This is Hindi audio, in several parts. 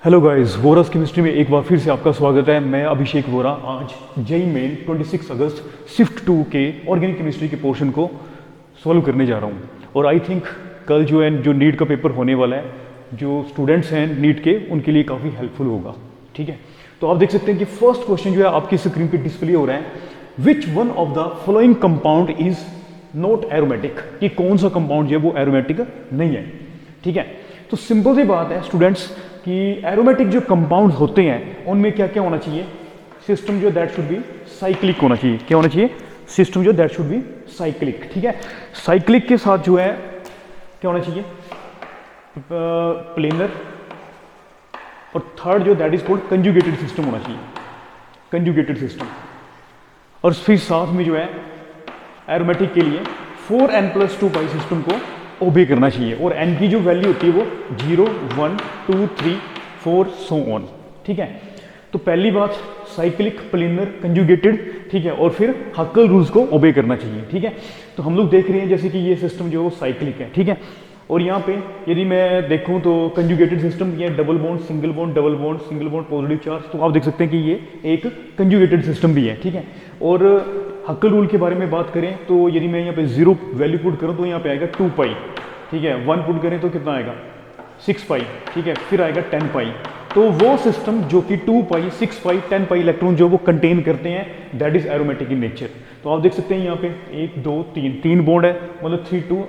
हेलो गाइस, वोरास केमिस्ट्री में एक बार फिर से आपका स्वागत है। मैं अभिषेक वोरा आज जेई मेन 26 अगस्त शिफ्ट 2 के ऑर्गेनिक केमिस्ट्री के पोर्शन को सॉल्व करने जा रहा हूँ। और आई थिंक कल जो नीट का पेपर होने वाला है, जो स्टूडेंट्स हैं नीट के, उनके लिए काफ़ी हेल्पफुल होगा। ठीक है, तो आप देख सकते हैं कि फर्स्ट क्वेश्चन जो है आपकी स्क्रीन पर डिस्प्ले हो रहा है। Which one of the following compound is not aromatic, कि कौन सा कंपाउंड जो है वो एरोमेटिक नहीं है। ठीक है, तो सिंपल सी बात है स्टूडेंट्स कि एरोमेटिक जो कंपाउंड होते हैं उनमें क्या क्या होना चाहिए, सिस्टम जो दैट शुड बी साइक्लिक होना चाहिए। क्या होना चाहिए? सिस्टम जो दैट शुड बी साइक्लिक। ठीक है, साइक्लिक के साथ जो है क्या होना चाहिए? प्लेनर। और थर्ड जो that is called conjugated system होना चाहिए, कंजुगेटेड सिस्टम। और फिर साथ में जो है एरोमेटिक के लिए 4n+2 पाई सिस्टम को ओबे करना चाहिए। और n की जो वैल्यू होती है वो 0, 1, 2, 3, 4 सो ऑन। ठीक है, तो पहली बात साइक्लिक, प्लेनर, कंजुगेटेड। ठीक है, और फिर हक्कल रूल्स को ओबे करना चाहिए। ठीक है, तो हम लोग देख रहे हैं जैसे कि ये सिस्टम जो साइक्लिक है। ठीक है, और यहाँ पे यदि मैं देखूँ तो कंजुगेटेड सिस्टम ये double bond, single bond, double bond, single bond, positive charge, तो आप देख सकते हैं कि ये एक कंजुगेटेड सिस्टम भी है। ठीक है, और हक्कल रूल के बारे में बात करें तो यदि मैं यहाँ पे 0 वैल्यू पुट करूँ तो यहाँ पे आएगा 2 पाई। ठीक है, 1 पुट करें तो कितना आएगा? 6 पाई। ठीक है, फिर आएगा 10 पाई। तो वो सिस्टम जो कि 2 पाई, 6 पाई, 10 पाई इलेक्ट्रॉन जो वो कंटेन करते हैं, that is aromatic in nature. तो आप देख सकते हैं यहाँ पे 1 2 3 बॉन्ड है, मतलब 3 2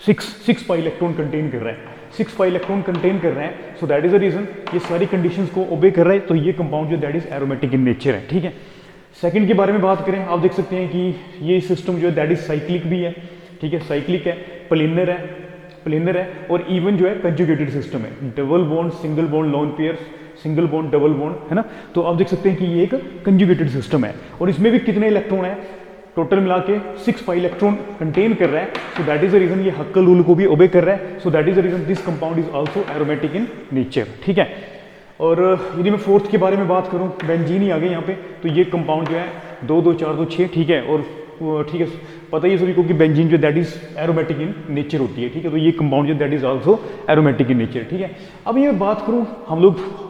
6 पाई इलेक्ट्रॉन कंटेन कर रहा है, 6 पाई इलेक्ट्रॉन कंटेन कर रहे हैं। So that is the reason ये सारी कंडीशंस को ओबे कर रहा है, तो ये कंपाउंड जो that is aromatic in nature है। ठीक है, सेकंड के बारे में बात करें, आप देख सकते हैं कि ये सिस्टम जो है दैट इज साइक्लिक भी है। ठीक है, साइक्लिक है, प्लेनर है, प्लेनर है, और इवन जो है कंजुगेटेड सिस्टम है, double bond, single bond, lone pair, single bond, double bond, है ना। तो आप देख सकते हैं कि ये एक कंजुगेटेड सिस्टम है। और इसमें भी कितने इलेक्ट्रॉन है? टोटल मिला के 6 पाई इलेक्ट्रॉन कंटेन कर रहा है। So that is the reason ये हक्कल रूल को भी ओबे कर रहा है। So that is the reason this compound is also aromatic in nature. ठीक है, और यदि मैं फोर्थ के बारे में बात करूं, बेंजीन ही आ गए यहाँ पे, तो ये कंपाउंड जो है 2 2 4 2 6। ठीक है, और ठीक है, पता ही है सभी को कि बेंजीन जो that is aromatic in nature होती है। ठीक है, तो ये कंपाउंड जो that is also aromatic in nature. ठीक है, अब ये बात करूं, हम लोग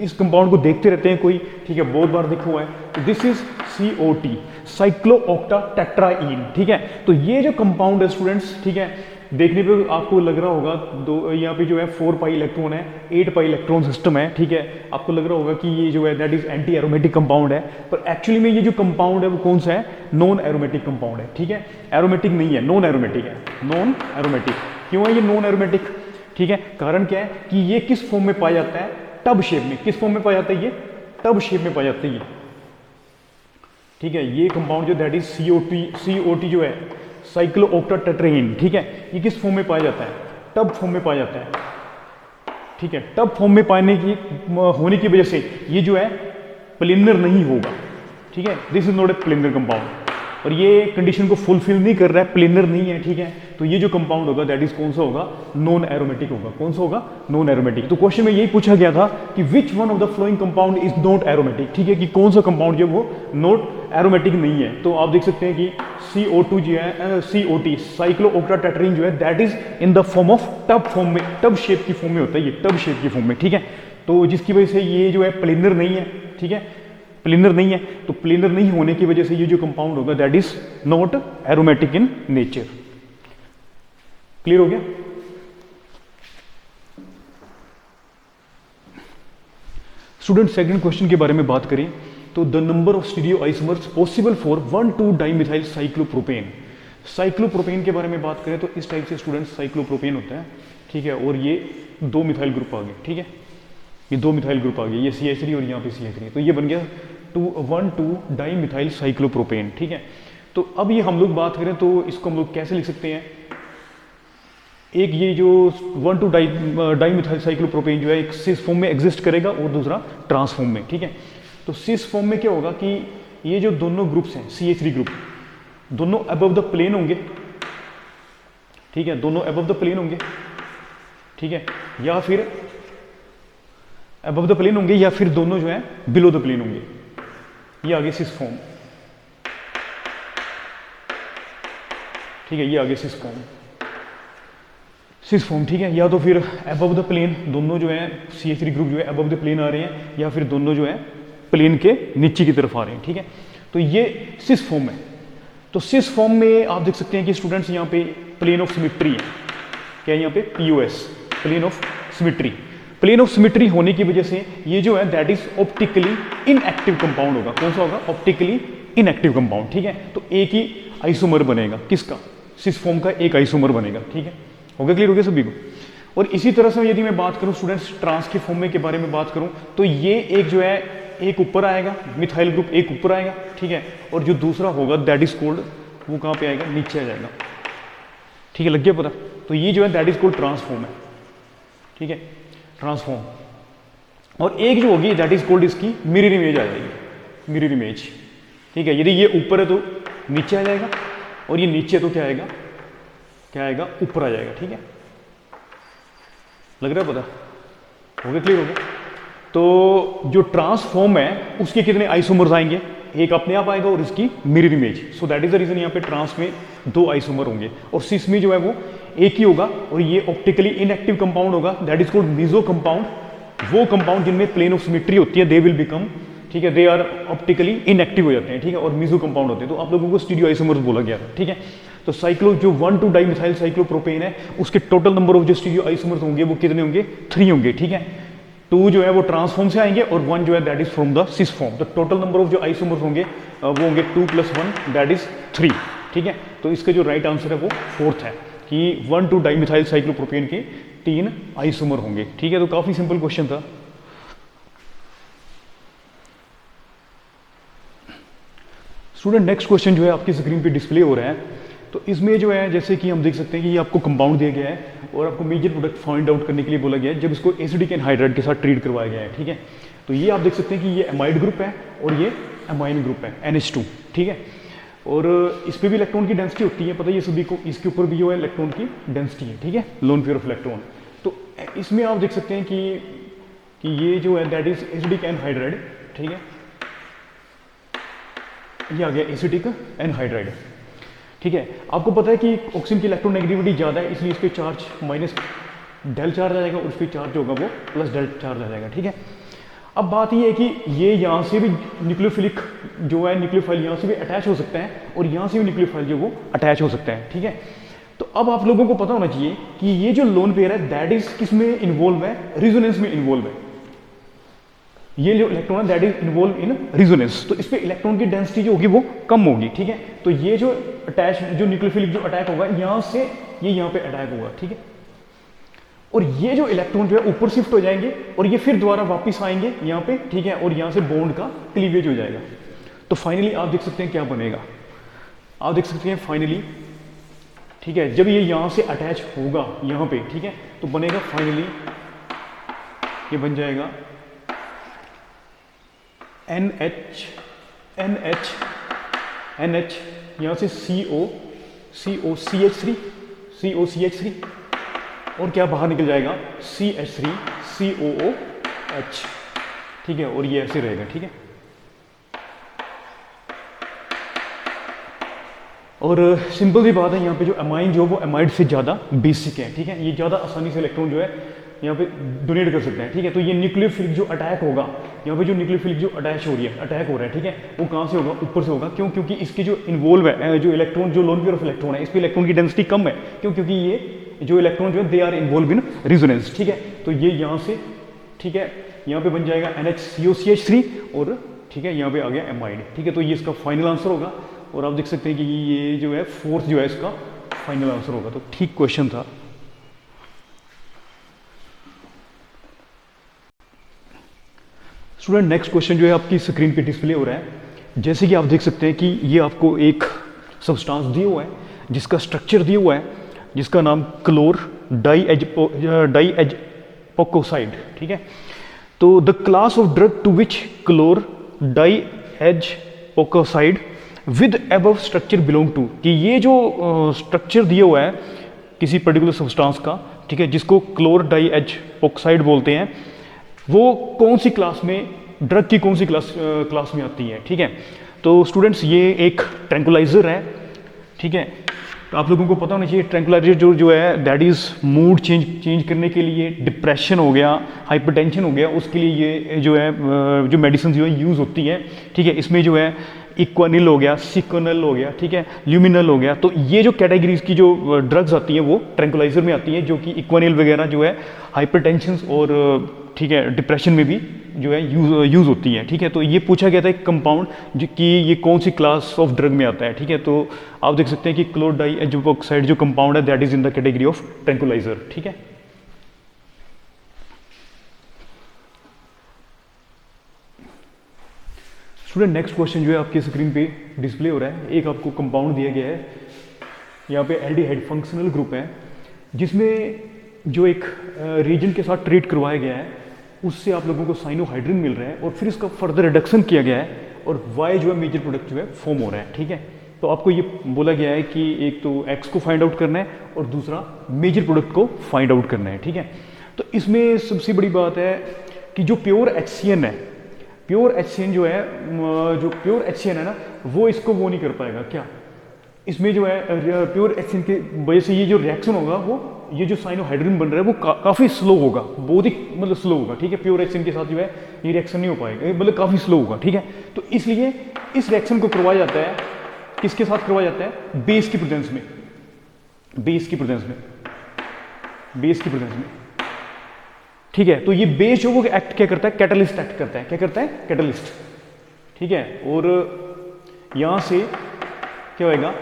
इस कंपाउंड को देखते रहते हैं कोई, ठीक है, बहुत बार देखा हुआ है। तो दिस इज COT, साइक्लोऑक्टाटेट्राईन। ठीक है, तो ये जो कंपाउंड है स्टूडेंट्स, ठीक है, देखने पे आपको लग रहा होगा दो यहाँ पे जो है 4 पाई इलेक्ट्रॉन है, 8 पाई इलेक्ट्रॉन सिस्टम है। ठीक है, आपको लग रहा होगा कि ये जो है that is anti aromatic compound है, पर एक्चुअली में ये जो कंपाउंड है वो कौन सा है? नॉन एरोमेटिक कंपाउंड है। ठीक है, एरोमेटिक नहीं है, नॉन एरोमेटिक है, नॉन एरोमेटिक। क्यों है ये नॉन एरोमेटिक? ठीक है, कारण क्या है कि ये किस फॉर्म में पाया जाता है? टब शेप में। किस फॉर्म में पाया जाता है? ये टब शेप में पाया जाता है ये। ठीक है, ये कंपाउंड जो दैट इज COT जो है साइक्लोऑक्टाटेट्राईन। ठीक है, ये किस फॉर्म में पाया जाता है? टब फॉर्म में पाया जाता है। ठीक है, टब फॉर्म में पाने की होने की वजह से ये जो है प्लेनर नहीं होगा। ठीक है, this is not a planar compound, और ये कंडीशन को फुलफिल नहीं कर रहा है, प्लेनर नहीं है। ठीक है, तो ये जो कंपाउंड होगा दैट इज कौन सा होगा? नॉन एरोमेटिक होगा। कौन सा होगा? Non aromatic. तो क्वेश्चन में यही पूछा गया था कि which one of the flowing compound is not aromatic. ठीक है, कि कौन सा कंपाउंड जो वो नॉट एरोमेटिक नहीं है। तो आप देख सकते हैं कि CO2 जो है COT साइक्लोऑक्टाटेट्राईन जो है that is in the form of tub form में, टब शेप की फॉर्म में होता है ये, टब शेप की फॉर्म में। ठीक है, तो जिसकी वजह से ये जो है प्लेनर नहीं है। ठीक है, प्लेनर नहीं है, तो प्लेनर नहीं होने की वजह से ये जो कंपाउंड होगा that is not aromatic in nature. Clear हो गया? स्टूडेंट सेकंड क्वेश्चन के बारे में बात करें तो the number of stereo isomers possible for 1,2 dimethyl cyclopropane. Cyclopropane के बारे में बात करें तो इस टाइप से स्टूडेंट साइक्लोप्रोपेन होता है। ठीक है, और ये 2 मिथाइल ग्रुप आ गए। ठीक है, ये 2 मिथाइल ग्रुप आ गए, ये CH3 और यहाँ पे CH3, तो ये बन गया 1,2 डाइमिथाइल साइक्लोप्रोपेन। ठीक है, तो अब ये हम लोग बात करें तो इसको हम लोग कैसे लिख सकते हैं? एक ये जो 1,2 डाइमिथाइल साइक्लोप्रोपेन जो है एक सिस फॉर्म में एग्जिस्ट करेगा और दूसरा ट्रांस फॉर्म में। ठीक है, तो सिस फॉर्म में क्या होगा कि ये जो दोनों ग्रुप्स हैं CH3 ग्रुप, दोनों अबव द प्लेन होंगे। ठीक है, दोनों अबव द प्लेन होंगे। ठीक है, या फिर अबव द प्लेन होंगे, या फिर दोनों जो है बिलो द प्लेन होंगे। ये आगे सिस फॉर्म। ठीक है, ये आगे सिस फॉर्म। सिस फॉर्म, ठीक है, या तो फिर अबव द प्लेन, दोनों जो है CH3 ग्रुप जो है अबव द प्लेन आ रहे हैं, या फिर दोनों जो है प्लेन के नीचे की तरफ आ रहे हैं, ठीक है। तो ये सिस फॉर्म है। तो सिस फॉर्म में आप देख सकते हैं कि स्टूडेंट्स यहाँ पे प्लेन ऑफ सिमेट्री है, क्या है यहाँ पे POS, plane of symmetry. Plane of symmetry होने की वजह से ये जो है that is optically inactive compound होगा। कौन सा होगा? ऑप्टिकली इनएक्टिव कंपाउंड, ठीक है। तो एक ही आइसोमर बनेगा, किसका? सिस फॉर्म का एक आइसोमर बनेगा, ठीक है। हो गया, क्लियर हो गया सभी को? और इसी तरह से यदि मैं बात करूं स्टूडेंट्स ट्रांस के फॉर्म में के बारे में बात करूं, तो ये एक जो है एक ऊपर आएगा, मिथाइल ग्रुप एक ऊपर आएगा, ठीक है, और जो दूसरा होगा दैट इज कोल्ड, वो कहाँ पे आएगा? नीचे आ जाएगा, ठीक है, लग गया पता? तो ये जो है दैट इज कोल्ड ट्रांसफॉर्म है, ठीक है, ट्रांसफॉर्म। और एक जो होगी दैट इज कोल्ड इसकी मिरर इमेज आ जाएगी, मिरर इमेज, ठीक है। यदि ये ऊपर है तो नीचे आ जाएगा, और ये नीचे तो क्या आएगा? क्या आएगा? ऊपर आ जाएगा, ठीक है, लग रहा है पता? हो गया, क्लियर हो गया? तो जो ट्रांसफॉर्म है उसके कितने आइसोमर्स आएंगे? एक अपने आप आएगा और इसकी mirror image. So that is the reason यहाँ पे ट्रांस में 2 आइसोमर होंगे, और सिस में जो है वो एक ही होगा, और ये ऑप्टिकली इनएक्टिव कंपाउंड होगा, that is called meso compound. वो कंपाउंड जिनमें प्लेन ऑफ सिमेट्री होती है दे विल बिकम, ठीक है, दे आर ऑप्टिकली इनएक्टिव हो जाते हैं, ठीक है, और मीजो कंपाउंड होते हैं। तो आप लोगों को स्टीरियो आइसोमर्स बोला गया था, ठीक है। तो साइक्लो जो 1,2 डाइमिथाइल साइक्लोप्रोपेन है उसके टोटल नंबर ऑफ जो स्टीरियो आइसोमर्स होंगे वो कितने होंगे? 3 होंगे, ठीक है। 2 जो है वो ट्रांसफॉर्म से आएंगे, और 1 जो है that is from the cis form. तो टोटल नंबर ऑफ जो आइसोमर्स होंगे वो होंगे 2 + 1 दैट इज 3, ठीक है। तो इसका जो राइट आंसर है वो 4th है कि 1,2 डाइमिथाइल साइक्लोप्रोपेन के 3 आइसोमर होंगे, ठीक है। तो काफी सिंपल क्वेश्चन था। स्टूडेंट नेक्स्ट क्वेश्चन जो है आपकी स्क्रीन पे डिस्प्ले हो रहा है। तो इसमें जो है जैसे कि हम देख सकते हैं कि ये आपको कंपाउंड दिया गया है, और आपको मेजर प्रोडक्ट फाइंड आउट करने के लिए बोला गया है जब इसको एसिडिक एनहाइड्राइड के साथ ट्रीट करवाया गया है, ठीक है। तो ये आप देख सकते हैं कि ये एमाइड ग्रुप है और ये एमाइन ग्रुप है NH2, ठीक है। और इस पर भी इलेक्ट्रॉन की डेंसिटी होती है, पता है ये सभी को। इसके ऊपर भी जो है इलेक्ट्रॉन की डेंसिटी है, ठीक है, लोन पेयर ऑफ इलेक्ट्रॉन। तो इसमें आप देख सकते हैं कि ये जो है दैट इज एसिडिक एनहाइड्राइड, ठीक है, ये आ गया एसिडिक एनहाइड्राइड, ठीक है। आपको पता है कि ऑक्सीजन की इलेक्ट्रोनेगेटिविटी ज़्यादा है, इसलिए इस पर चार्ज माइनस डेल चार्ज आ जाएगा, और उस पर चार्ज होगा वो प्लस डेल चार्ज आ जाएगा, ठीक है। अब बात ये है कि ये यहाँ से भी न्यूक्लियोफिलिक जो है न्यूक्लियोफाइल यहाँ से भी अटैच हो सकता है, और यहाँ से भी न्यूक्लियोफाइल जो वो अटैच हो सकता है, ठीक है। तो अब आप लोगों को पता होना चाहिए कि ये जो लोन पेयर है दैट इज किस में इन्वॉल्व है? रिजोनेंस में इन्वॉल्व है। ये जो इलेक्ट्रॉन है that is involve in resonance, तो इस पे इलेक्ट्रॉन की डेंसिटी जो होगी वो कम होगी, ठीक है। तो ये जो अटैच जो न्यूक्लियोफिलिक जो अटैक होगा यहाँ से ये यहाँ पे अटैक होगा, ठीक है। और ये जो इलेक्ट्रॉन जो है ऊपर शिफ्ट हो जाएंगे, और ये फिर दोबारा वापस आएंगे यहाँ पे, ठीक है, और यहाँ से बॉन्ड का क्लीवेज हो जाएगा। तो फाइनली आप देख सकते हैं क्या बनेगा, आप देख सकते हैं फाइनली, ठीक है, जब ये यहाँ से अटैच होगा यहाँ पे, ठीक है, तो बनेगा फाइनली ये बन जाएगा NH यहाँ से COCH3 और क्या बाहर निकल जाएगा? CH3COOH, ठीक है, और ये ऐसे रहेगा, ठीक है। और सिंपल सी बात है, यहाँ पे जो अमाइन जो वो अमाइड से ज़्यादा बेसिक है, ठीक है, ये ज़्यादा आसानी से इलेक्ट्रॉन जो है यहाँ पे डोनेट कर सकते हैं, ठीक है। तो ये न्यूक्लियोफिलिक जो अटैक होगा, यहाँ पे जो न्यूक्लियोफिलिक जो अटैक हो रहा है, ठीक है, वो कहाँ से होगा? ऊपर से होगा। क्यों? क्योंकि इसकी जो इन्वॉल्व है जो इलेक्ट्रॉन जो लोन पेयर ऑफ इलेक्ट्रॉन है, इस पर इलेक्ट्रॉन की डेंसिटी कम है। क्यों? क्योंकि ये जो इलेक्ट्रॉन जो है they are involved in resonance, ठीक है। तो ये यहाँ से, ठीक है, यहाँ पे बन जाएगा NHCOCH3, और ठीक है यहाँ पे आ गया एमाइड, ठीक है। तो ये इसका फाइनल आंसर होगा, और आप देख सकते हैं कि ये जो है 4th जो है इसका फाइनल आंसर होगा। तो ठीक क्वेश्चन था। स्टूडेंट नेक्स्ट क्वेश्चन जो है आपकी स्क्रीन पे डिस्प्ले हो रहा है। जैसे कि आप देख सकते हैं कि ये आपको एक सब्सटेंस दिया हुआ है जिसका स्ट्रक्चर दिया हुआ है, जिसका नाम क्लोर डाईएजपोकोसाइड, ठीक है। तो the class of drug to which chlordiazepoxide with above structure belong to, कि ये जो स्ट्रक्चर दिया हुआ है किसी पर्टिकुलर सब्सटेंस का, ठीक है, जिसको क्लोर डाईएजपोकोसाइड बोलते हैं, वो कौन सी क्लास में, ड्रग की कौन सी क्लास में आती है, ठीक है। तो स्टूडेंट्स ये एक ट्रैंकुलाइजर है, ठीक है, तो आप लोगों को पता होना चाहिए ट्रैंकुलाइजर जो है दैट इज़ मूड चेंज करने के लिए, डिप्रेशन हो गया, हाइपरटेंशन हो गया, उसके लिए ये जो है जो मेडिसिन जो है यूज़ होती है, ठीक है। इसमें जो है इक्वानिल हो गया, सिकोनल हो गया, ठीक है, ल्यूमिनल हो गया। तो ये जो कैटेगरीज की जो ड्रग्स आती हैं वो ट्रैंकुलाइजर में आती हैं, जो कि इक्वानिल वगैरह जो है हाइपरटेंशन और ठीक है डिप्रेशन में भी जो है यूज़ होती है, ठीक है। तो ये पूछा गया था एक कंपाउंड जो कि ये कौन सी क्लास ऑफ ड्रग में आता है, ठीक है। तो आप देख सकते हैं कि क्लोराइड जो कंपाउंड है that is in the category of tranquilizer, ठीक है। स्टूडेंट नेक्स्ट क्वेश्चन जो है आपकी स्क्रीन पे डिस्प्ले हो रहा है। एक आपको कंपाउंड दिया गया है, यहाँ पे एल्डिहाइड फंक्शनल ग्रुप है, जिसमें जो एक रीजन के साथ ट्रीट करवाया गया है उससे आप लोगों को साइनोहाइड्रिन मिल रहा है और फिर इसका फर्दर रिडक्शन किया गया है और वाई जो है मेजर प्रोडक्ट जो है फॉर्म हो रहा है, ठीक है। तो आपको ये बोला गया है कि एक तो एक्स को फाइंड आउट करना है और दूसरा मेजर प्रोडक्ट को फाइंड आउट करना है, ठीक है। तो इसमें सबसे बड़ी बात है कि जो प्योर HCN है, प्योर HCN जो है, जो प्योर HCN है ना, वो इसको वो नहीं कर पाएगा क्या, इसमें जो है प्योर HCN की वजह से ये जो रिएक्शन होगा वो ये जो साइनोहाइड्रिन बन रहा है वो काफ़ी स्लो होगा, बहुत ही मतलब स्लो होगा, ठीक है। प्योर HCN के साथ जो है ये रिएक्शन नहीं हो पाएगा, मतलब काफ़ी स्लो होगा, ठीक है। तो इसलिए इस रिएक्शन को करवाया जाता है, किसके साथ करवाया जाता है, बेस की प्रेजेंस में, बेस की प्रेजेंस में, बेस की प्रेजेंस में, ठीक है। तो ये बेस जो वो एक्ट क्या करता है, कैटलिस्ट एक्ट करता है, क्या करता है, कैटलिस्ट, ठीक है। और यहां से क्या होगा,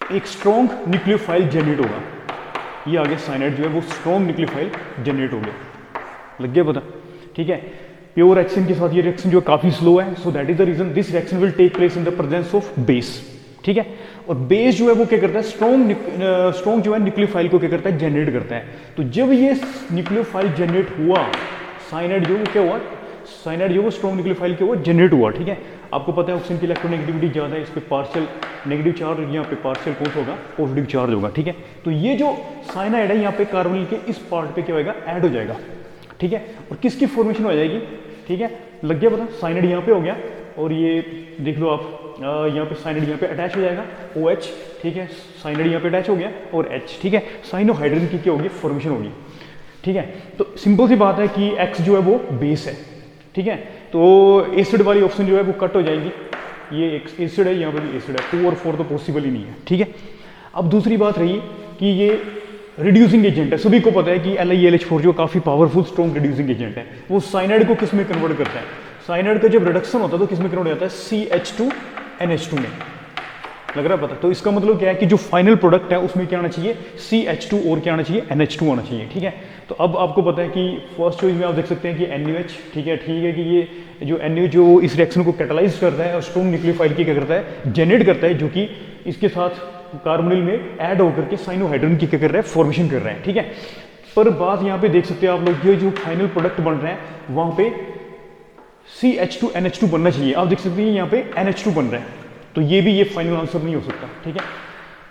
एक स्ट्रॉन्ग न्यूक्लियोफाइल जनरेट होगा, ये आगे साइनाइड जो है वो स्ट्रॉन्ग न्यूक्लियोफाइल जनरेट हो गया, लग गया पता, ठीक है। प्योर HCN के साथ ये रिएक्शन जो है काफी स्लो है, so that is the reason this reaction will take place in the presence of base, ठीक है। और बेस जो है वो क्या करता है, स्ट्रॉन्ग जो है न्यूक्लियोफाइल को क्या करता है, जनरेट करता है। तो जब ये न्यूक्लियोफाइल जनरेट हुआ, साइनाइड जो वो क्या हुआ, साइनाइड जो वो स्ट्रॉन्ग न्यूक्लियोफाइल के वो जनरेट हुआ, ठीक है। आपको पता है ऑक्सीजन की इलेक्ट्रोनेगेटिविटी ज़्यादा है, इस पर पार्शियल नेगेटिव चार्ज, यहाँ पे पार्शियल कौन होगा, पॉजिटिव चार्ज होगा, ठीक है। तो ये जो साइनाइड है यहाँ पे कार्बोनिल के इस पार्ट पे क्या होगा, ऐड हो जाएगा, ठीक है। और किसकी फॉर्मेशन हो जाएगी, ठीक है, लग गया पता, साइनाइड यहाँ पे हो गया और ये देख लो आप यहाँ पे साइनाइड यहाँ पे अटैच हो जाएगा OH, ठीक है, साइनाइड यहाँ पे अटैच हो गया और H, ठीक है। साइनोहाइड्रिन की क्या होगी, फॉर्मेशन होगी, ठीक है। तो सिंपल सी बात है कि X जो है वो बेस है, ठीक है। तो एसिड वाली ऑप्शन जो है वो कट हो जाएगी, ये एक एसिड है, यहाँ पे भी एसिड है, 2 और 4 तो पॉसिबल ही नहीं है, ठीक है। अब दूसरी बात रही कि ये रिड्यूसिंग एजेंट है, सभी को पता है कि LiAlH4 जो काफ़ी पावरफुल स्ट्रॉन्ग रिड्यूसिंग एजेंट है, वो साइनाइड को किस में कन्वर्ट करता है, साइनाइड का जब रिडक्शन होता है तो किस में कन्वर्ट हो जाता है, CH2NH2 में, लग रहा है पता। तो इसका मतलब क्या है कि जो फाइनल प्रोडक्ट है उसमें क्या आना चाहिए, CH2 और क्या आना चाहिए, NH2 आना चाहिए, ठीक है। तो अब आपको पता है कि फर्स्ट चॉइस में आप देख सकते हैं कि NaOH, ठीक है कि ये जो NaOH जो इस रिएक्शन को कैटलाइज करता है और स्ट्रॉन्ग न्यूक्लियोफाइल की क्या करता है, जनरेट करता है, जो कि इसके साथ कार्बोनिल में ऐड होकर के साइनोहाइड्रिन की क्या कर रहा है, फॉर्मेशन कर रहा है, ठीक है। पर बात यहाँ पे देख सकते हैं आप लोग, ये जो फाइनल प्रोडक्ट बन रहे हैं वहाँ पे CH2NH2 बनना चाहिए, आप देख सकते हैं यहाँ पे NH2 बन रहा है, तो ये भी ये फाइनल आंसर नहीं हो सकता, ठीक है।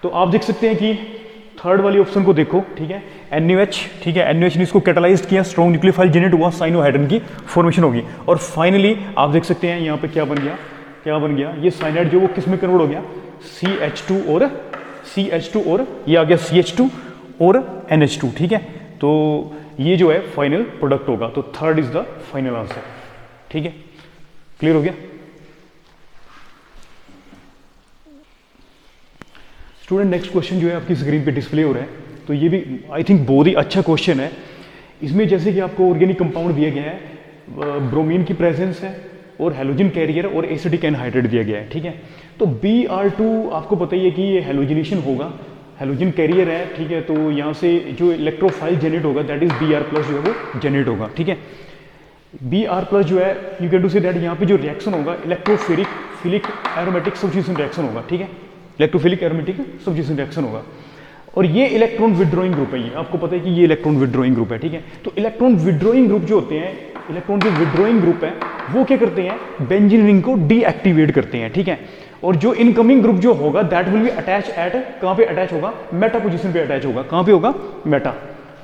तो आप देख सकते हैं कि थर्ड वाली ऑप्शन को देखो, ठीक है, NaOH, ठीक है, NaOH ने इसको कैटलाइज किया, स्ट्रॉन्ग न्यूक्लियोफाइल जनरेट हुआ, साइनोहाइड्रिन की फॉर्मेशन होगी और फाइनली आप देख सकते हैं यहाँ पे क्या बन गया, क्या बन गया, ये साइनाइड जो वो किस में कन्वर्ट हो गया, CH2 और ये आ गया CH2 और NH2, ठीक है। तो ये जो है फाइनल प्रोडक्ट होगा, तो third is the final answer, ठीक है, क्लियर हो गया। स्टूडेंट नेक्स्ट क्वेश्चन जो है आपकी स्क्रीन पे डिस्प्ले हो रहा है, तो ये भी आई थिंक बहुत ही अच्छा क्वेश्चन है। इसमें जैसे कि आपको ऑर्गेनिक कंपाउंड दिया गया है, ब्रोमीन की प्रेजेंस है और हेलोजन कैरियर और एसिटिक एनहाइड्रेट दिया गया है, ठीक है। तो Br2 आपको पता ही है कि ये हेलोजिनेशन होगा, हेलोजन कैरियर है, ठीक है। तो यहाँ से जो इलेक्ट्रोफाइल जनरेट होगा दैट इज Br+ जो है वो जनरेट होगा, ठीक है। Br+ जो है you can to say that यहाँ पे जो रिएक्शन होगा इलेक्ट्रोफिलिक फिलिक एरोमेटिक सब्स्टिट्यूशन रिएक्शन होगा, ठीक है, इलेक्ट्रोफिलिक एरोमेटिक सब्स्टिट्यूशन रिएक्शन होगा और ये इलेक्ट्रॉन विड्रॉइंग ग्रुप है, ये आपको पता है कि ये इलेक्ट्रॉन विड्रॉइंग ग्रुप है, ठीक है। तो इलेक्ट्रॉन विड्रॉइंग ग्रुप जो होते हैं, इलेक्ट्रॉन जो विड्रॉइंग ग्रुप है वो क्या करते हैं, बेंजीन रिंग को डीएक्टिवेट करते हैं, ठीक है। और जो इनकमिंग ग्रुप जो होगा that will be attach eight, कहाँ पे अटैच होगा, मेटा पोजीशन पे अटैच होगा, कहाँ पे होगा, मेटा,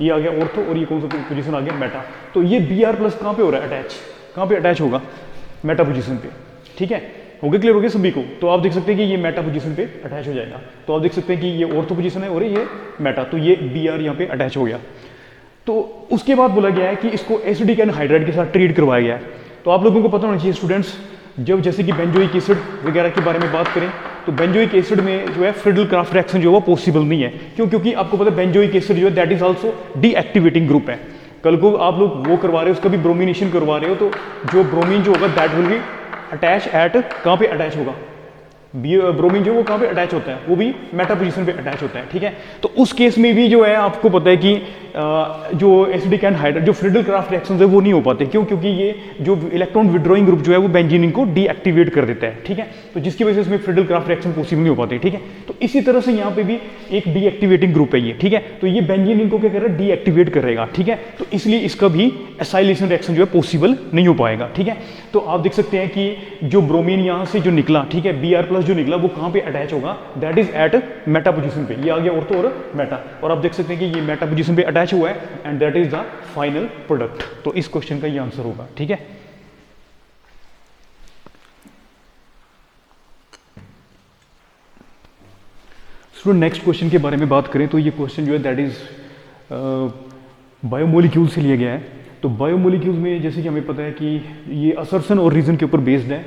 ये आ गया ऑर्थो और ये कौन सा पोजीशन आ गया, मेटा। तो ये Br+ कहाँ पे हो रहा है अटैच, कहाँ पे अटैच होगा, मेटा पोजीशन पे, ठीक है। गया क्लियर हो गया सभी को। तो आप देख सकते हैं कि ये मेटा पोजीशन पे अटैच हो जाएगा। तो आप देख सकते हैं कि ये ऑर्थो पोजीशन है और ये मेटा, तो ये बी आर यहाँ पे अटैच हो गया। तो उसके बाद बोला गया है कि इसको एसिडिक एनहाइड्राइड के साथ ट्रीट करवाया गया है। तो आप लोगों को पता होना चाहिए स्टूडेंट्स, जब जैसे कि बेंजोइक एसिड वगैरह के बारे में बात करें तो बेंजोइक एसिड में जो है फ्रिडल क्राफ्ट रिएक्शन जो है वो पॉसिबल नहीं है। क्यों? क्योंकि आपको पता है बेंजोइक एसिड जो है that is also deactivating group है। कल को आप लोग वो करवा रहे हो, उसका भी ब्रोमिनेशन करवा रहे हो, तो जो ब्रोमीन जो होगा that will be attach eight, कहाँ पे अटैच होगा? ब्रोमीन जो वो कहाँ पे अटैच होता है? वो भी मेटा पोजीशन पे अटैच होता है, ठीक है। तो उस केस में भी जो है आपको पता है कि जो एसिडिक एनहाइड्राइड जो फ्रिडल क्राफ्ट रिएक्शंस है वो नहीं हो पाते। क्यों? क्योंकि ये जो इलेक्ट्रॉन विड्रॉइंग ग्रुप जो है वो बेंजीनिन को डीएक्टिवेट कर देता है, ठीक है। तो जिसकी वजह से इसमें फ्रिडल क्राफ्ट रिएक्शन पॉसिबल नहीं हो पाते, ठीक है। तो इसी तरह से यहाँ पे भी एक डीएक्टिवेटिंग ग्रुप है ये, ठीक है। तो ये बेंजीनिन को क्या कर रहा है? डीएक्टिवेट करेगा, ठीक है। तो इसलिए इसका भी एसाइलेशन रिएक्शन जो है पॉसिबल नहीं हो पाएगा, ठीक है। तो आप देख सकते हैं कि जो ब्रोमीन यहाँ से जो निकला, ठीक है, Br+ जो निकला वो कहाँ पे अटैच होगा? That is at meta position पे। ये आ गया ऑर्थो और मेटा, और आप देख सकते हैं कि ये मेटा पोजीशन पे अटैच हुआ है and that is the final product. तो इस क्वेश्चन का ये आंसर होगा, ठीक है। स्टूडेंट नेक्स्ट क्वेश्चन के बारे में बात करें तो ये क्वेश्चन जो है दैट इज बायोमोलिक्यूल से लिया गया है। तो बायोमोलिक्यूल में जैसे कि हमें पता है कि ये असर्शन और रीजन के ऊपर बेस्ड है।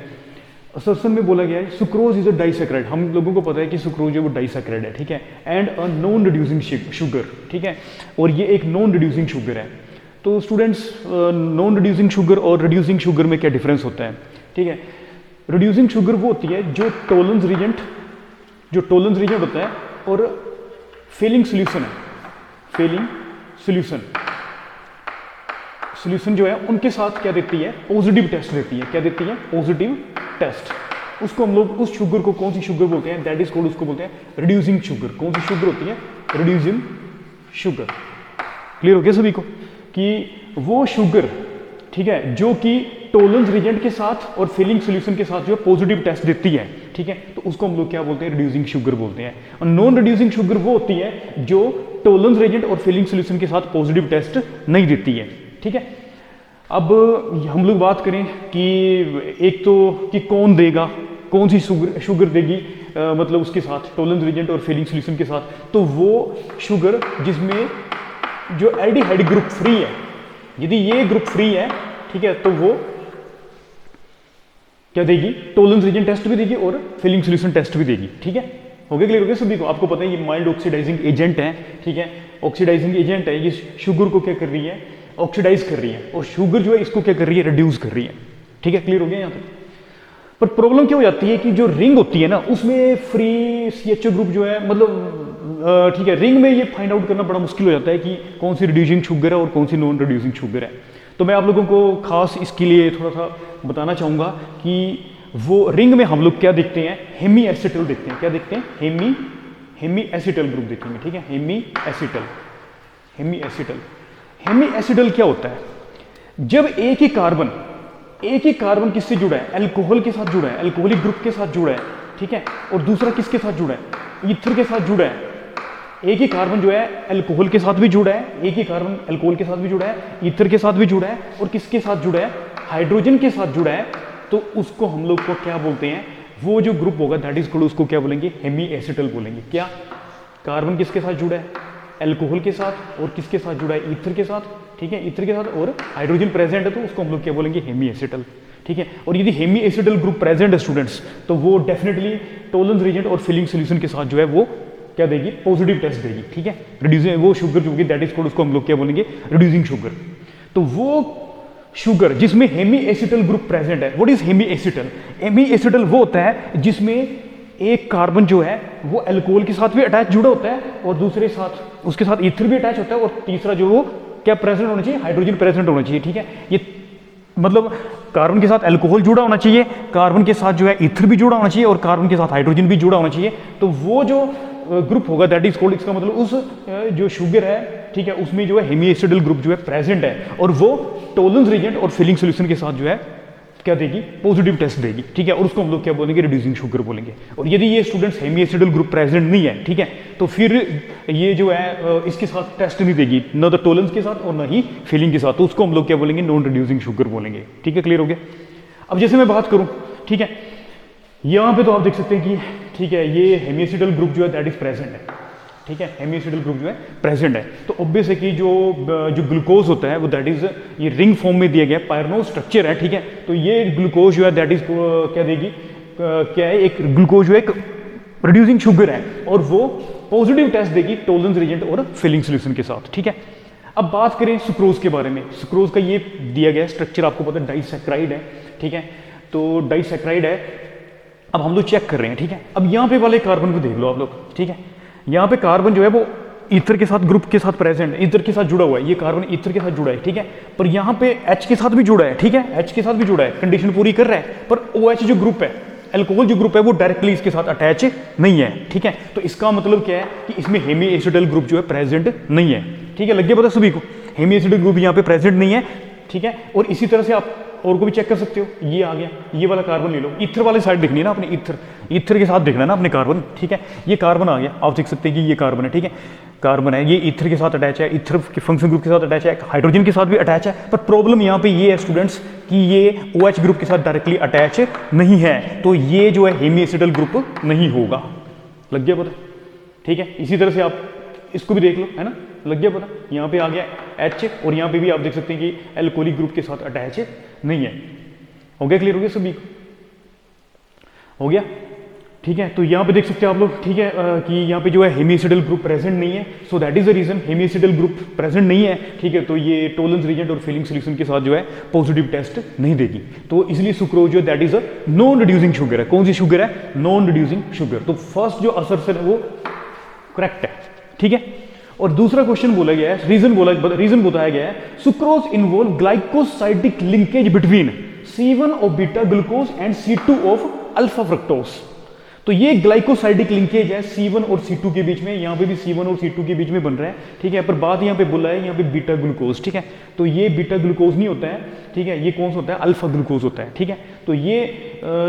असर्शन में बोला गया है सुक्रोज इज अ डाइसैकेराइड। हम लोगों को पता है कि सुक्रोज जो वो डाइसैकेराइड है, ठीक है, and a non reducing sugar, ठीक है, और ये एक नॉन रिड्यूसिंग शुगर है। तो स्टूडेंट्स नॉन रिड्यूसिंग शुगर और रिड्यूसिंग शुगर में क्या डिफरेंस होता है? ठीक है, रिड्यूसिंग शुगर वो होती है जो टोलेंस रीजेंट होता है और फेलिंग सोल्यूशन है, फेलिंग सोल्यूशन जो है उनके साथ क्या देती है? पॉजिटिव टेस्ट देती है। क्या देती है? Positive test. उसको हम लोग उस शुगर को कौन सी शुगर बोलते हैं? दैट इज कॉल्ड, उसको बोलते हैं रिड्यूसिंग शुगर। कौन सी शुगर होती है? Reducing sugar. क्लियर हो गया सभी को कि वो शुगर, ठीक है, जो कि टोलेंस रिजेंट के साथ और फिलिंग सोल्यूशन के साथ जो पॉजिटिव टेस्ट देती है, ठीक है, तो उसको हम लोग क्या बोलते हैं? रिड्यूसिंग शुगर बोलते हैं। और नॉन रिड्यूसिंग शुगर वो होती है जो टोलेंस रिजेंट और फिलिंग सोल्यूशन के साथ पॉजिटिव टेस्ट नहीं देती है, ठीक है। अब हम लोग बात करें कि एक तो कि कौन देगा, कौन सी शुगर देगी मतलब उसके साथ टोलेंस रिजेंट और फिलिंग सोल्यूशन के साथ, तो वो शुगर जिसमें जो एल्डिहाइड ग्रुप फ्री है, यदि ये ग्रुप फ्री है, ठीक है, तो वो क्या देगी? टोलेंस रीजन टेस्ट भी देगी और फिलिंग सोल्यूशन टेस्ट भी देगी, ठीक है। हो गया? क्लियर हो गया सभी को? आपको पता है ये माइल्ड ऑक्सीडाइजिंग एजेंट है, ठीक है, ऑक्सीडाइजिंग एजेंट है। ये शुगर को क्या कर रही है? ऑक्सीडाइज कर रही है, और शुगर जो है इसको क्या कर रही है? रिड्यूस कर रही है, ठीक है। क्लियर हो गया यहाँ तक? पर प्रॉब्लम क्या हो जाती है कि जो रिंग होती है ना उसमें फ्री CHO ग्रुप जो है, मतलब ठीक है, रिंग में ये फाइंड आउट करना बड़ा मुश्किल हो जाता है कि कौन सी रिड्यूसिंग शुगर है और कौन सी नॉन रिड्यूसिंग शुगर है। तो मैं आप लोगों को खास इसके लिए थोड़ा सा बताना चाहूँगा कि वो रिंग में हम लोग क्या देखते हैं? हेमी एसिटल देखते हैं। क्या देखते हैं? हेमी एसिटल ग्रुप देखेंगे, ठीक है, हेमी एसिटल क्या होता है? जब एक ही कार्बन किससे जुड़ा है? अल्कोहल के साथ जुड़ा है, अल्कोहलिक ग्रुप के साथ जुड़ा है, ठीक है, और दूसरा किसके साथ जुड़ा है? ईथर के साथ जुड़ा है। एक ही कार्बन जो है अल्कोहल के साथ भी जुड़ा है, एक ही कार्बन अल्कोहल के साथ भी जुड़ा है, ईथर के साथ भी जुड़ा है, और किसके साथ जुड़ा है? हाइड्रोजन के साथ जुड़ा है। तो उसको हम लोग को क्या बोलते हैं? वो जो ग्रुप होगा दैट इज कॉल्ड, उसको क्या बोलेंगे? हेमी एसिटल बोलेंगे। क्या? कार्बन किसके साथ जुड़ा है? अल्कोहल के साथ, और किसके साथ जुड़ा है? ईथर के साथ, ठीक है, ईथर के साथ, और हाइड्रोजन प्रेजेंट है तो उसको हम लोग क्या बोलेंगे? हेमी एसिटल, ठीक है। और यदि हेमी एसिटल ग्रुप प्रेजेंट है स्टूडेंट्स, तो वो डेफिनेटली टोलेंस रीजेंट और फिलिंग सोल्यूशन के साथ जो है वो क्या देगी? पॉजिटिव टेस्ट देगी, ठीक है। रिड्यूसिंग वो शुगर जो होगी दैट इज कॉल्ड, उसको हम लोग क्या बोलेंगे? Reducing sugar. तो वो शुगर जिसमें हेमी एसिटल ग्रुप प्रेजेंट है, what is hemiacetal? Hemiacetal वो होता है जिसमें एक कार्बन जो है वो अल्कोहल के साथ भी अटैच जुड़ा होता है, और दूसरे साथ उसके साथ ईथर भी अटैच होता है, और तीसरा जो वो क्या प्रेजेंट होना चाहिए? हाइड्रोजन प्रेजेंट होना चाहिए, ठीक है। ये मतलब कार्बन के साथ अल्कोहल जुड़ा होना चाहिए, कार्बन के साथ जो है ईथर भी जुड़ा होना चाहिए, और कार्बन के साथ हाइड्रोजन भी जुड़ा होना चाहिए। तो वो जो ग्रुप होगा दैट इज कॉल्ड, इसका मतलब उस जो शुगर है, ठीक है, उसमें जो है हेमी एसिडल ग्रुप जो है प्रेजेंट है, और वो टोलेंस रीजेंट और फिलिंग सोल्यूशन के साथ जो है क्या देगी? पॉजिटिव टेस्ट देगी, ठीक है। और उसको हम लोग क्या बोलेंगे? रिड्यूसिंग शुगर बोलेंगे। और यदि ये स्टूडेंट्स हेमी एसिडल ग्रुप प्रेजेंट नहीं है, ठीक है, तो फिर ये जो है इसके साथ टेस्ट नहीं देगी, न तो टोलेंस के साथ और न ही फिलिंग के साथ, तो उसको हम लोग क्या बोलेंगे? नॉन रिड्यूसिंग शुगर बोलेंगे, ठीक है। क्लियर हो गया? अब जैसे मैं बात करूं, ठीक है, यहाँ पे तो आप देख सकते हैं कि ठीक है ये हेमिएसिडल ग्रुप जो है दैट इज प्रेजेंट है, ठीक है, हेमिएसिडल ग्रुप जो है प्रेजेंट है। तो ऑब्वियस है कि जो ग्लूकोज होता है वो दैट इज ये रिंग फॉर्म में दिया गया पायरनो स्ट्रक्चर है, ठीक है। तो ये ग्लूकोज जो है दैट इज क्या देगी, क्या है, एक ग्लूकोज जो है एक प्रोड्यूसिंग शुगर है और वो पॉजिटिव टेस्ट देगी टोलरेंस रिएजेंट और फिलिंग सोल्यूशन के साथ, ठीक है। अब बात करें सुक्रोज के बारे में। सुक्रोज का ये दिया गया स्ट्रक्चर आपको पता है डाइसैक्राइड है, ठीक है। तो डाइसैक्राइड है, अब हम लोग चेक कर रहे हैं, ठीक है। अब यहाँ पे वाले कार्बन को देख लो आप लोग, ठीक है। यहाँ पे कार्बन जो है वो ईथर के साथ ग्रुप के साथ प्रेजेंट है, ईथर के साथ जुड़ा हुआ है, ये कार्बन ईथर के साथ जुड़ा है, ठीक है। पर यहाँ पे H के साथ भी जुड़ा है, ठीक है, H के साथ भी जुड़ा है, कंडीशन पूरी कर रहा है। पर OH जो ग्रुप है, अल्कोहल जो ग्रुप है वो डायरेक्टली इसके साथ अटैच नहीं है, ठीक है। तो इसका मतलब क्या है कि इसमें हेमिएसिडल ग्रुप जो है प्रेजेंट नहीं है, ठीक है। लग गया पता सभी को, हेमिएसिडल ग्रुप यहाँ पे प्रेजेंट नहीं है, ठीक है। और इसी तरह से आप और को भी चेक कर सकते हो, ये आ गया, ये वाला कार्बन ले लो, ईथर वाली साइड देखनी है ना अपने, ईथर के साथ देखना है ना अपने कार्बन, ठीक है। ये कार्बन आ गया, आप देख सकते हैं कि ये कार्बन है, ठीक है, कार्बन है, ये ईथर के साथ अटैच है, ईथर के फंक्शन ग्रुप के साथ अटैच है, हाइड्रोजन के साथ भी अटैच है। पर प्रॉब्लम यहाँ पे ये है स्टूडेंट्स कि ये OH ग्रुप के साथ डायरेक्टली अटैच नहीं है, तो ये जो है हेमिएसिडल ग्रुप नहीं होगा। लग गया पता, ठीक है। इसी तरह से आप इसको भी देख लो, है ना, लग गया पता। यहाँ पे आ गया H और यहाँ पे भी आप देख सकते हैं कि एल्कोहलिक ग्रुप के साथ अटैच नहीं है। हो गया, क्लियर हो गया सभी को, हो गया, ठीक है। तो यहाँ पे देख सकते हैं आप लोग, ठीक है, कि यहाँ पे जो है हेमिएसिडल ग्रुप प्रेजेंट नहीं है, so that is the reason hemiacetal group present नहीं है, ठीक है। तो ये टोलरेंस रिएजेंट और फिलिंग सोल्यूशन के साथ जो है पॉजिटिव टेस्ट नहीं देगी। तो इसलिए सुक्रोज जो है that is a non reducing sugar है। कौन सी शुगर है, नॉन रिड्यूसिंग शुगर। तो फर्स्ट जो असर्शन है वो करेक्ट है, ठीक है। और दूसरा क्वेश्चन बोला गया है, रीजन बताया गया है, sucrose involve glycosidic linkage between C1 of beta glucose and C2 of alpha fructose. तो ये ग्लाइकोसाइडिक लिंकेज है C1 और C2 के बीच में, यहाँ पे भी C1 और C2 के बीच में बन रहा है, ठीक है। पर बात यहाँ पे बोला है यहाँ पे बीटा ग्लूकोज, ठीक है। तो ये बीटा ग्लूकोज नहीं होता है, ठीक है, ये कौन सा होता है, अल्फा ग्लूकोज होता है, ठीक है। तो ये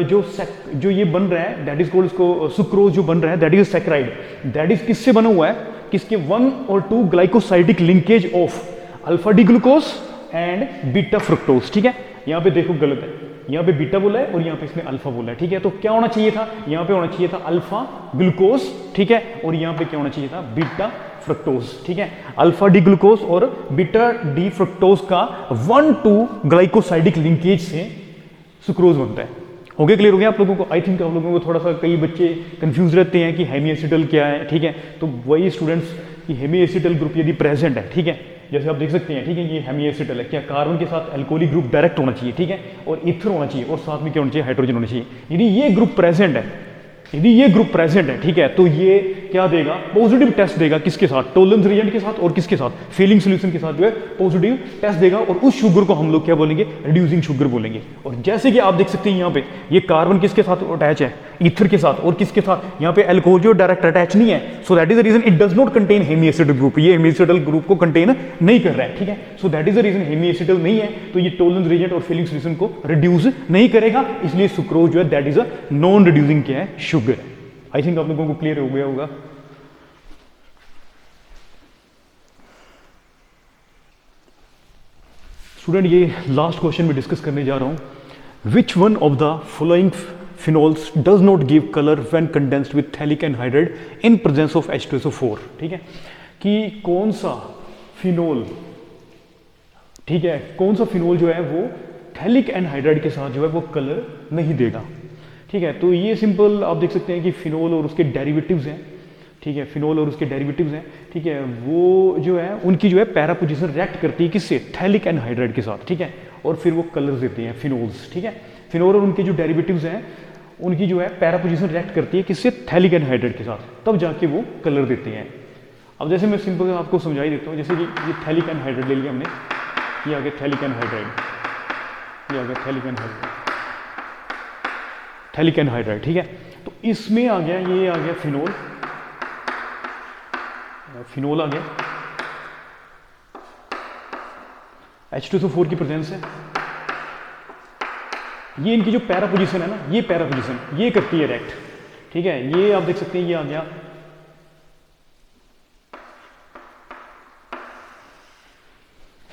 जो ये बन रहा है दैट इज कॉल्ड, इसको सुक्रोज जो बन रहा है that is saccharide, that is किससे बना हुआ है, किसके 1 और 2 glycosidic linkage of alpha D glucose and beta fructose, ठीक है। यहाँ पे देखो गलत है, यहाँ पे बीटा बोला है और यहाँ पे इसमें अल्फा बोला है, ठीक है। तो क्या होना चाहिए था, यहाँ पे होना चाहिए था अल्फा ग्लूकोज, ठीक है, और यहाँ पे क्या होना चाहिए था, बीटा फ्रक्टोज, ठीक है। अल्फा डी ग्लूकोज और बीटा डी फ्रक्टोज का 1-2 ग्लाइकोसाइडिक लिंकेज से सुक्रोज बनता है। हो गया, क्लियर हो गया आप लोगों को। आई थिंक आप लोगों को थोड़ा सा, कई बच्चे कंफ्यूज रहते हैं कि हेमिएसिडल क्या है, ठीक है। तो वही स्टूडेंट्स कि हेमिएसिडल ग्रुप यदि प्रेजेंट है, ठीक है, जैसे आप देख सकते हैं, ठीक है, ये हेमिएसिडल है, क्या कार्बन के साथ अल्कोहलिक ग्रुप डायरेक्ट होना चाहिए, ठीक है, और ईथर होना चाहिए और साथ में क्या होना चाहिए, हाइड्रोजन होना चाहिए। यदि ये ग्रुप प्रेजेंट है, यदि ये ग्रुप प्रेजेंट है, ठीक है, तो ये क्या देगा, पॉजिटिव टेस्ट देगा, किसके साथ, टोलरेंस रिएजेंट के साथ और किसके साथ, फिलिंग सोल्यूशन के साथ जो है पॉजिटिव टेस्ट देगा। और उस शुगर को हम लोग क्या बोलेंगे, रिड्यूसिंग शुगर बोलेंगे। और जैसे कि आप देख सकते हैं यहाँ पे ये कार्बन किसके साथ अटैच है, ईथर के साथ, और किसके साथ, यहाँ पे अल्कोहल जो डायरेक्ट अटैच नहीं है, so that is the reason it does not contain hemiacetal group, ये हेमिएसिडल ग्रुप को कंटेन नहीं कर रहा है, ठीक है। So that is the reason hemiacetal नहीं है, तो ये टोलरेंस रिएजेंट और फिलिंग सोल्यूशन को रिड्यूस नहीं करेगा, इसलिए सुक्रोज जो है that is a non reducing क्या है, शुगर है। आई थिंक आप लोगों को क्लियर हो गया होगा। स्टूडेंट, ये लास्ट क्वेश्चन में डिस्कस करने जा रहा हूं। Which one of the following phenols does not give colour when condensed with phthalic anhydride in presence of H2SO4, ठीक है, कि कौन सा फिनोल, ठीक है, कौन सा फिनोल जो है वो थैलिक एनहाइड्राइड के साथ जो है वो कलर नहीं देगा, ठीक है। तो ये सिंपल आप देख सकते हैं कि फिनोल और उसके डेरिवेटिव्स हैं, ठीक है, फिनोल और उसके डेरिवेटिव्स हैं, ठीक है, वो जो है उनकी जो है पैरा पोजीशन रिएक्ट करती है किससे, थैलिक एनहाइड्राइड के साथ, ठीक है, और फिर वो कलर्स देते हैं फिनोल्स, ठीक है। फिनोल और उनके जो डेरिवेटिव्स हैं उनकी जो है पैरा पोजीशन रिएक्ट करती है किससे, थैलिक एनहाइड्राइड के साथ, तब जाके वो कलर देते हैं। अब जैसे मैं सिंपल आपको समझा ही देता हूँ, जैसे कि ये थैलिक एनहाइड्राइड ले लिया हमने, ये आ गया थैलिक एनहाइड्राइड, ये आ गया थैलिक एनहाइड्राइड, थैलिक एनहाइड्राइड, ठीक है। तो इसमें आ गया, ये आ गया फिनोल, फिनोल आ गया, H2SO4 की प्रेजेंस है, ये इनकी जो पैरा पोजीशन है ना, ये पैरा पोजीशन ये करती है रिएक्ट, ठीक है। ये आप देख सकते हैं, ये आ गया,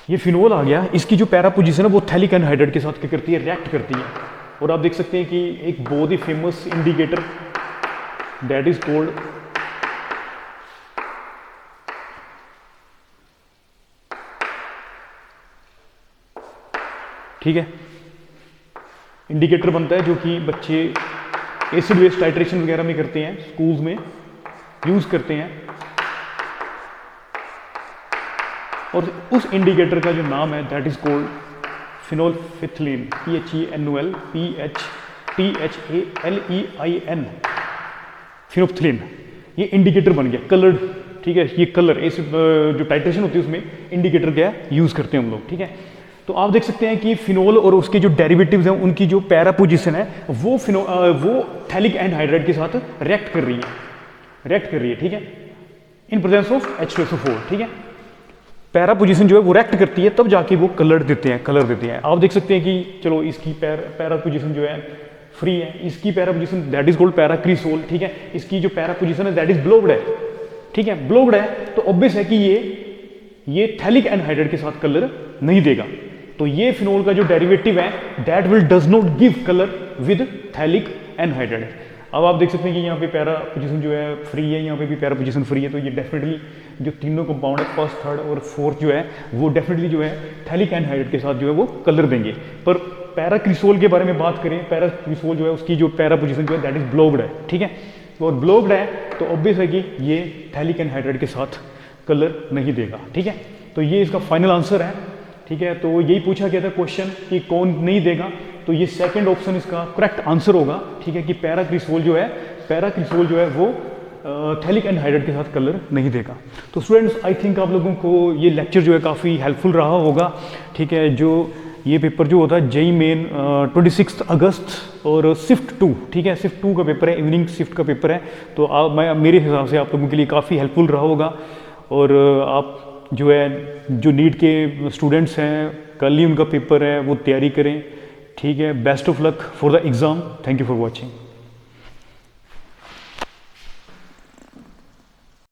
ये फिनोल आ गया, इसकी जो पैरा पोजीशन है वो थैलिक एनहाइड्राइड के साथ क्या करती है, रिएक्ट करती है, और आप देख सकते हैं कि एक बहुत ही famous indicator that is called ठीक है, इंडिकेटर बनता है जो कि बच्चे एसिड बेस टाइट्रेशन वगैरह में करते हैं, स्कूल्स में यूज करते हैं। और उस इंडिकेटर का जो नाम है that is called phenolphthalein, PHENOL PHTHALEIN, phenolphthalein. ये इंडिकेटर बन गया कलर्ड, ठीक है, ये कलर एसिड जो टाइट्रेशन होती है उसमें इंडिकेटर क्या यूज करते हैं हम लोग, ठीक है। तो आप देख सकते हैं कि फिनोल और उसके जो डेरिवेटिव्स हैं उनकी जो पैरा पोजीशन है वो थैलिक एनहाइड्राइड के साथ रिएक्ट कर रही है, ठीक है, इन प्रेजेंस ऑफ H2SO4, ठीक है। पैरा पोजीशन जो है वो रिएक्ट करती है, तब जाके वो कलर देते हैं। आप देख सकते हैं कि चलो इसकी पैरा पोजीशन जो है फ्री है, इसकी para position that is called paracresol, ठीक है, इसकी जो पैरा पोजीशन है दैट इज ब्लॉक्ड है, ठीक है, ब्लॉक्ड है, तो ऑब्वियस है कि ये थैलिक एनहाइड्राइड के साथ कलर नहीं देगा। तो ये फिनोल का जो डेरिवेटिव है that will does not give colour with phthalic anhydride. अब आप देख सकते हैं कि यहाँ पे पैरा पोजीशन जो है फ्री है, यहाँ पे भी पैरा पोजीशन फ्री है, तो ये डेफिनेटली जो तीनों कंपाउंड है फर्स्ट, थर्ड और फोर्थ जो है वो डेफिनेटली जो है थैलिक एनहाइड्राइड के साथ जो है वो कलर देंगे। पर पैराक्रिसोल के बारे में बात करें, पैराक्रिसोल जो है उसकी जो पैरा पोजीशन जो है दैट इज ब्लॉक्ड है, ठीक है, और ब्लॉक्ड है तो ऑब्वियस है कि ये थैलिक एनहाइड्राइड के साथ कलर नहीं देगा, ठीक है। तो ये इसका फाइनल आंसर है, ठीक है। तो यही पूछा गया था क्वेश्चन कि कौन नहीं देगा, तो ये सेकंड ऑप्शन इसका करेक्ट आंसर होगा, ठीक है, कि पैराक्रिसोल जो है वो थैलिक एनहाइड्राइड के साथ कलर नहीं देगा। तो स्टूडेंट्स आई थिंक आप लोगों को ये लेक्चर जो है काफ़ी हेल्पफुल रहा होगा, ठीक है। जो ये पेपर जो होता है JEE मेन 26 अगस्त और शिफ्ट 2, ठीक है, शिफ्ट 2 का पेपर है, इवनिंग शिफ्ट का पेपर है, तो मेरे हिसाब से आप लोगों के लिए काफ़ी हेल्पफुल रहा होगा। और आप जो है जो नीट के स्टूडेंट्स हैं कल ही उनका पेपर है वो तैयारी करें, ठीक है। Best of luck for the exam. Thank you for watching.